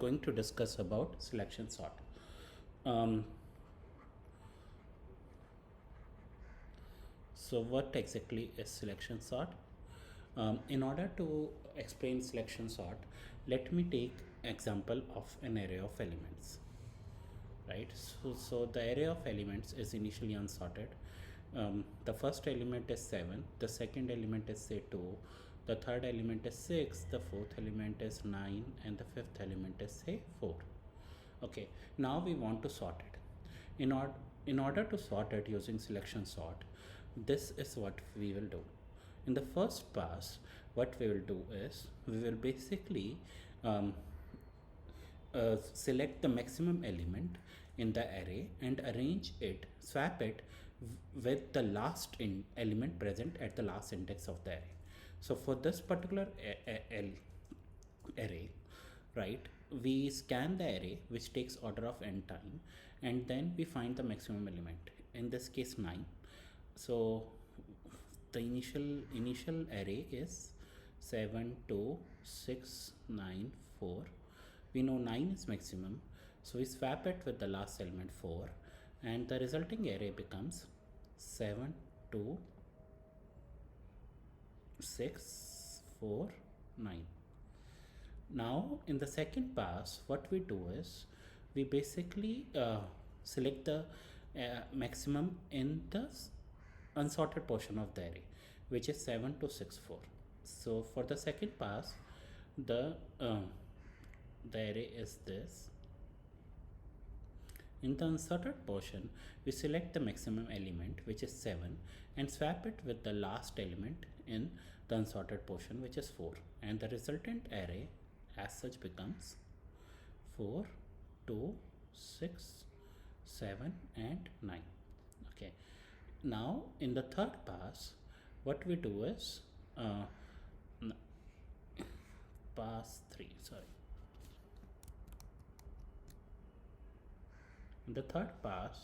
Going to discuss about selection sort. Um, so what exactly is selection sort? In order to explain selection sort, let me take example of an array of elements, right? So the array of elements is initially unsorted. The first element is 7, the second element is say 2, the third element is 6, the fourth element is 9, and the fifth element is say 4. Okay, now we want to sort it. In order to sort it using selection sort, this is what we will do. In the first pass, what we will do is we will basically um, select the maximum element in the array and arrange it, swap it with the last element present at the last index of the array. So for this particular array, right, we scan the array which takes order of n time, and then we find the maximum element, in this case 9. So the initial array is 7 2 6 9 4. We know 9 is maximum, so we swap it with the last element 4, and the resulting array becomes 7 2 6 4 9. Now in the second pass, what we do is we basically select the maximum in the unsorted portion of the array, which is 7 to 6 4. So for the second pass, the array is this. In the unsorted portion, we select the maximum element, which is 7, and swap it with the last element in the unsorted portion, which is 4, and the resultant array as such becomes 4 2 6 7 and 9. Okay, now in the third pass, what we do is pass 3, sorry. In the third pass,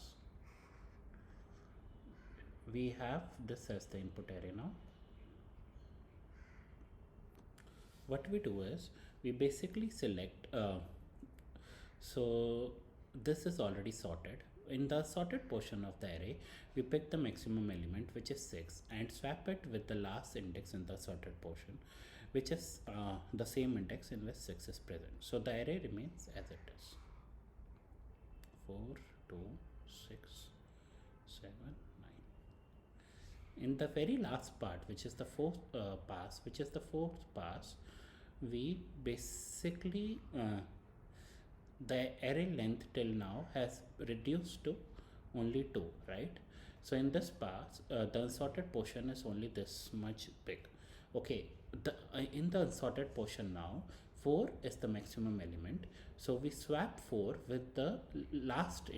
we have this as the input array. Now what we do is we basically select so this is already sorted. In the sorted portion of the array, we pick the maximum element, which is 6, and swap it with the last index in the sorted portion, which is the same index in which 6 is present. So the array remains as it is: 4 2 6 7 9. In the very last part, which is the fourth pass, we basically the array length till now has reduced to only 2, right? So in this pass, the unsorted portion is only this much big. Okay, in the unsorted portion now, 4 is the maximum element, so we swap 4 with the last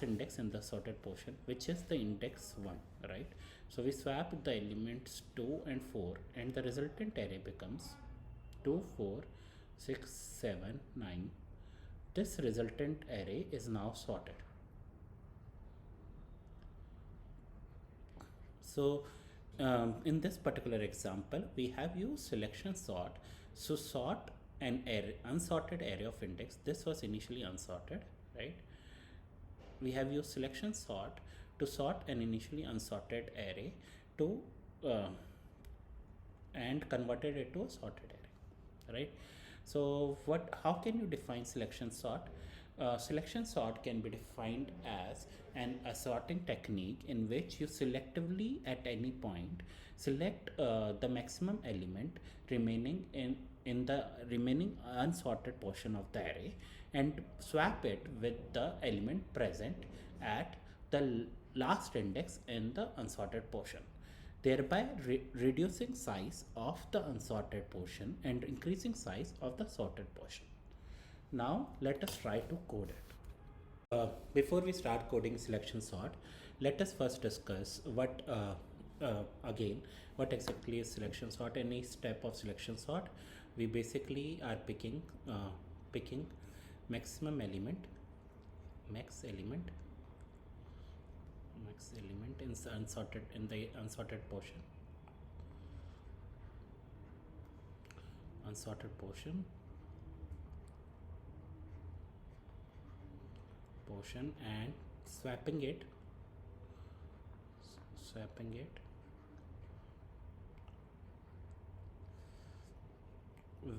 index in the sorted portion, which is the index 1, right? So we swap the elements 2 and 4, and the resultant array becomes 2 4 6 7 9. This resultant array is now sorted. So in this particular example, we have used selection sort. So sort an array, unsorted array of index. This was initially unsorted, right? We have used selection sort to sort an initially unsorted array to and converted it to a sorted array, right? So how can you define selection sort? Selection sort can be defined as an assorting technique in which you selectively at any point select the maximum element remaining in the remaining unsorted portion of the array and swap it with the element present at the last index in the unsorted portion, thereby reducing size of the unsorted portion and increasing size of the sorted portion. Now let us try to code it. Before we start coding selection sort, let us first discuss again what exactly is selection sort. Any step of selection sort, we basically are picking maximum element, max element in the unsorted portion, portion and swapping it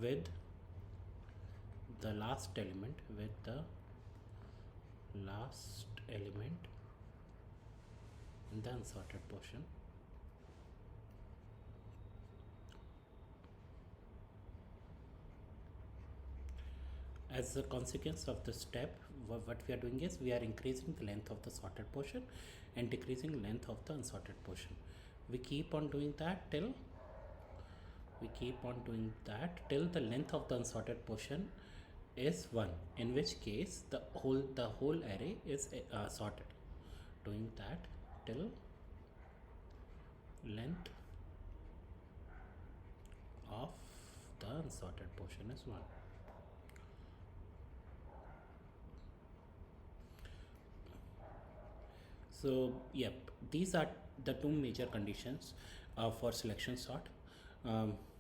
with the last element in the unsorted portion. As a consequence of this step, what we are doing is we are increasing the length of the sorted portion and decreasing length of the unsorted portion. We keep on doing that till the length of the unsorted portion is 1, in which case the whole array is sorted. Doing that till length of the unsorted portion is 1. So yep, these are the two major conditions for selection sort.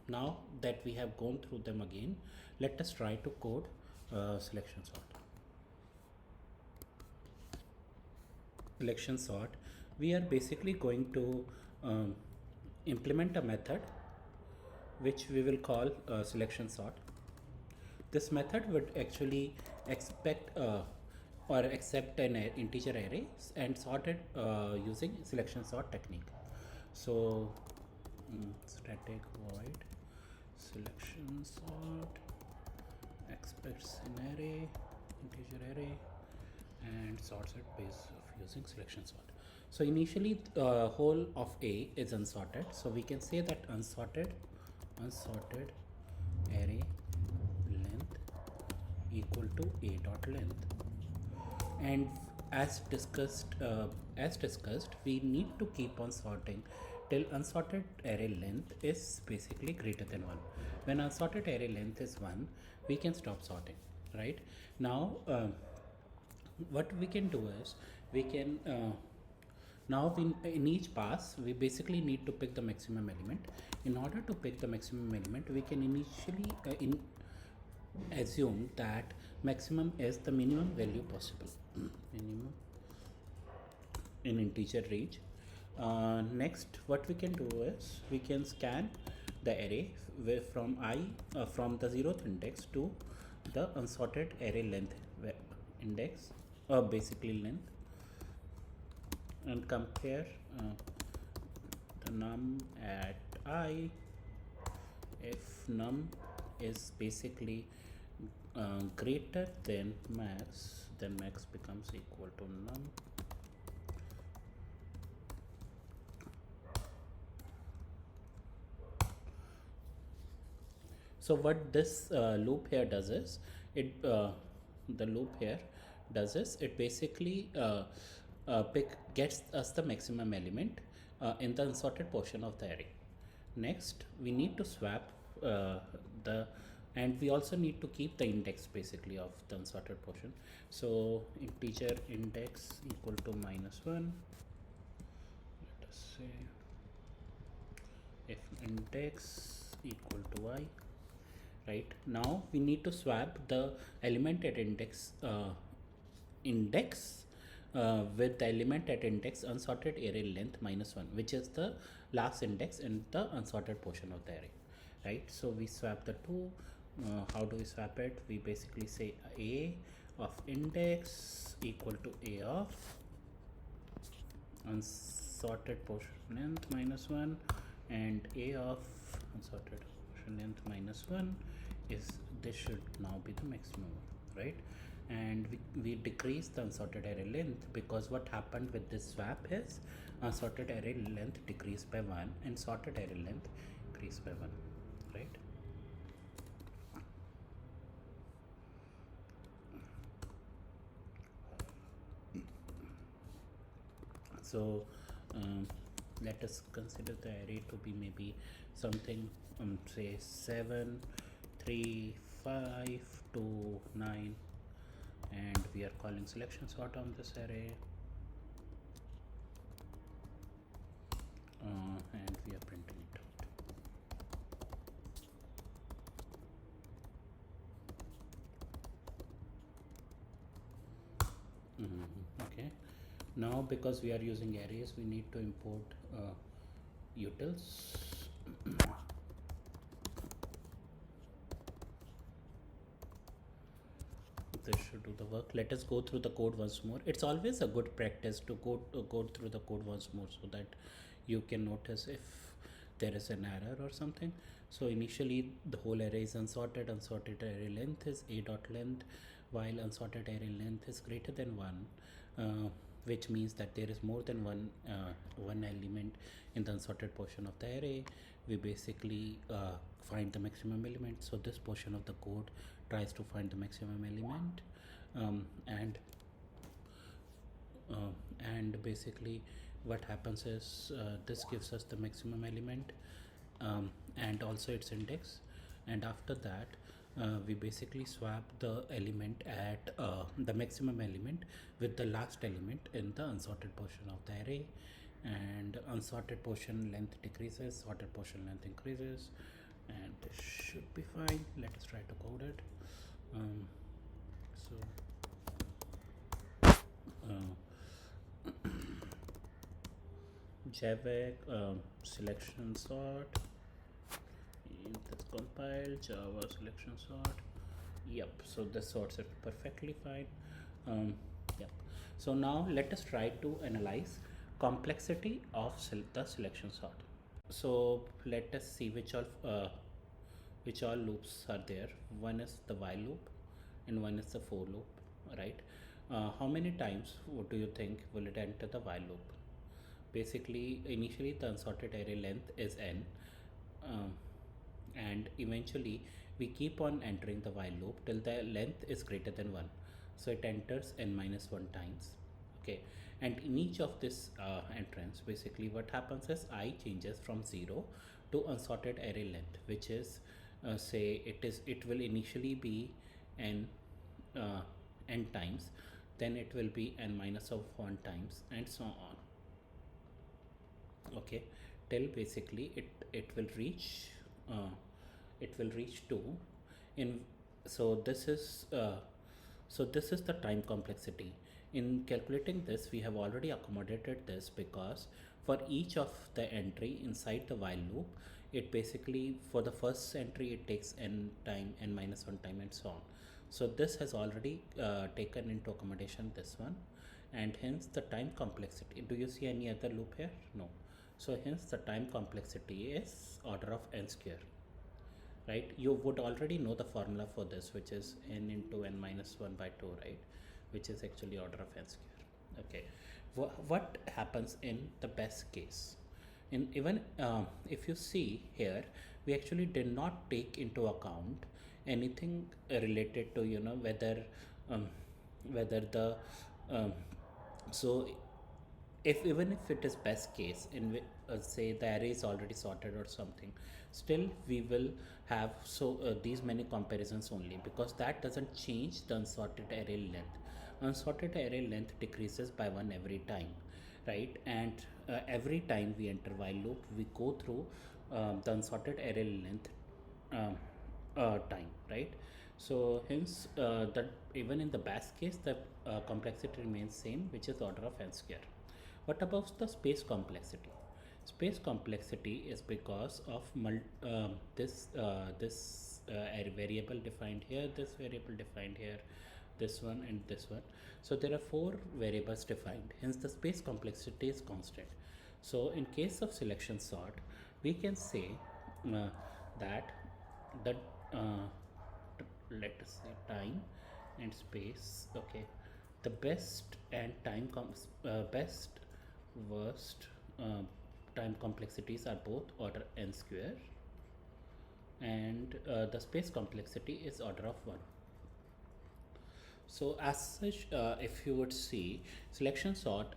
Now that we have gone through them again, let us try to code selection sort. Selection sort, we are basically going to implement a method which we will call selection sort. This method would actually expect or accept an integer array and sort it using selection sort technique. So static void selection sort expects an array, integer array, and sorts it based of using selection sort. So initially whole of A is unsorted, so we can say that unsorted array length equal to A dot length. And as discussed, we need to keep on sorting till unsorted array length is basically greater than 1. When unsorted array length is 1, we can stop sorting, right? Now what we can do is we can in each pass we basically need to pick the maximum element. In order to pick the maximum element, we can initially assume that maximum is the minimum value possible minimum in integer range. Next, what we can do is we can scan the array from from the 0th index to the unsorted array length index, or basically length, and compare the num at I. If num is basically greater than max, then max becomes equal to num. So what this loop here does is it basically gets us the maximum element in the unsorted portion of the array. Next, we need to swap and we also need to keep the index basically of the unsorted portion. So integer index equal to -1. Let us say if index equal to I. Right now we need to swap the element at index with the element at index unsorted array length -1, which is the last index in the unsorted portion of the array, right? So we swap the two. How do we swap it? We basically say A of index equal to A of unsorted portion length -1, and A of unsorted portion length -1 is, this should now be the maximum, right? And we decrease the unsorted array length, because what happened with this swap is unsorted array length decreased by 1 and sorted array length increased by 1, right? So let us consider the array to be maybe something say 7, 3, 5, 2, 9, and we are calling selection sort on this array, and we are printing it out. Okay, now because we are using arrays, we need to import utils. This should do the work. Let us go through the code once more. It's always a good practice to go through the code once more so that you can notice if there is an error or something. So initially the whole array is unsorted. Unsorted array length is a dot length, while unsorted array length is greater than 1, which means that there is more than one element in the unsorted portion of the array. We basically find the maximum element. So this portion of the code tries to find the maximum element, and basically what happens is this gives us the maximum element, and also its index, and after that we basically swap the element at the maximum element with the last element in the unsorted portion of the array, and unsorted portion length decreases, sorted portion length increases, and this should be fine. Let us try to code it. So JAVEC selection sort, that's compiled, Java selection sort. Yep, so this sorts it perfectly fine. Yep. So now let us try to analyze complexity of the selection sort. So let us see which all loops are there. One is the while loop and one is the for loop, right? How many times what do you think will it enter the while loop? Basically initially the unsorted array length is n, and eventually we keep on entering the while loop till the length is greater than 1, so it enters n minus 1 times. Okay, and in each of this entrance, basically what happens is I changes from 0 to unsorted array length, which is say it will initially be n n times, then it will be n minus of 1 times, and so on. Okay, till basically it will reach 2 in. So this is the time complexity. In calculating this, we have already accommodated this, because for each of the entry inside the while loop, it basically, for the first entry it takes n time, n minus 1 time, and so on. So this has already taken into accommodation this one, and hence the time complexity. Do you see any other loop here? No. So hence the time complexity is order of n square, right? You would already know the formula for this, which is n into n minus 1 by 2, right? Which is actually order of n square. Okay, what happens in the best case? In even if you see here, we actually did not take into account anything related to whether the so if even if it is best case, in say the array is already sorted or something, still we will have these many comparisons only, because that doesn't change the unsorted array length. Unsorted array length decreases by 1 every time, right? And every time we enter while loop, we go through the unsorted array length time, right? So hence that even in the best case, the complexity remains same, which is order of n square. What about the space complexity? Space complexity is because of this variable defined here, this variable defined here, this one, and this one. So there are 4 variables defined, hence the space complexity is constant. So in case of selection sort, we can say that the let us say time and space. Okay, the best and time best worst time complexities are both order n square, and the space complexity is order of 1. So as such, if you would see selection sort,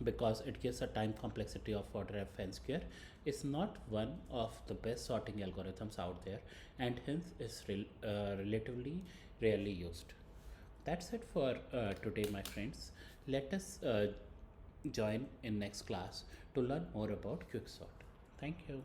because it gives a time complexity of order of n square, is not one of the best sorting algorithms out there, and hence is relatively rarely used. That's it for today, my friends. Let us join in next class to learn more about quicksort. Thank you.